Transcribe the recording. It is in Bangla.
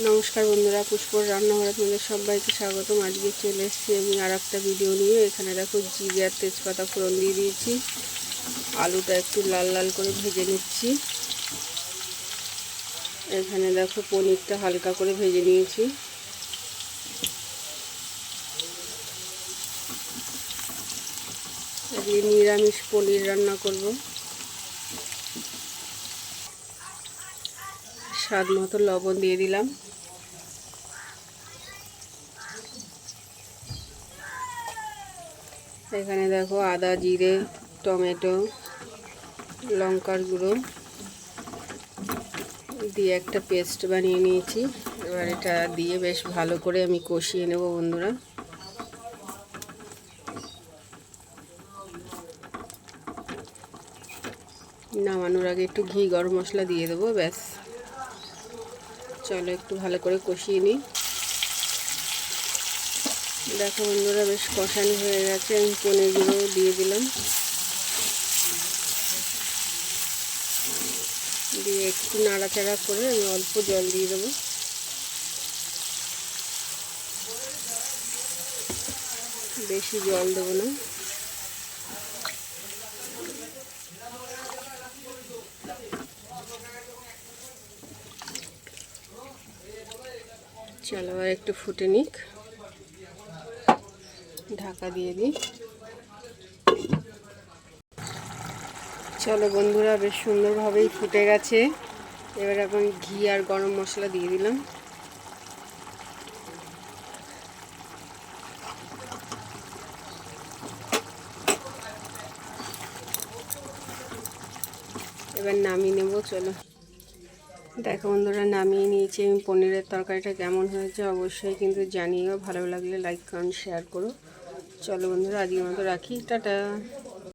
নমস্কার বন্ধুরা, পুষ্পর রান্নাঘরে তোমাদের সবাইকে স্বাগতম। আজকে চলে এসেছি আমি আর একটা ভিডিও নিয়ে। এখানে দেখো জিরে আর তেজপাতা ফোড়ন দিয়ে দিয়েছি। আলুটা একটু লাল লাল করে ভেজে নিচ্ছি। এখানে দেখো পনিরটা হালকা করে ভেজে নিয়েছি। আজকে নিরামিষ পনির রান্না করব। স্বাদ মতো লবণ দিয়ে দিলাম। এখানে দেখো আদা, জিরে, টমেটো, লঙ্কার গুঁড়ো দিয়ে একটা পেস্ট বানিয়ে নিয়েছি। এবার এটা দিয়ে বেশ ভালো করে আমি কষিয়ে নেব বন্ধুরা। নামানোর আগে একটু ঘি গরম মশলা দিয়ে দেবো, ব্যাস। চলো একটু ভালো করে কষিয়ে নিই। দেখো বন্ধুরা, বেশ কষানো হয়ে গেছে। আমি পনিরগুলো দিয়ে দিলাম, দিয়ে একটু নাড়াচাড়া করে আমি অল্প জল দিয়ে দেবো। বেশি জল দেবো না। চলো আর একটু ফুটে নিক, ঢাকা দিয়ে দিই। চলো বন্ধুরা, বেশ সুন্দরভাবেই ফুটে গেছে। এবার আমি ঘি আর গরম মশলা দিয়ে দিলাম। এবার নামিয়ে নেব। চলো দেখো বন্ধুরা, নামিয়ে নিয়েছি আমি। পনিরের তরকারিটা কেমন হয়েছে অবশ্যই কিন্তু জানিও। ভালো লাগলে লাইক কমেন্ট শেয়ার করো। চলো বন্ধুরা, আজকের মতো রাখি, টাটা।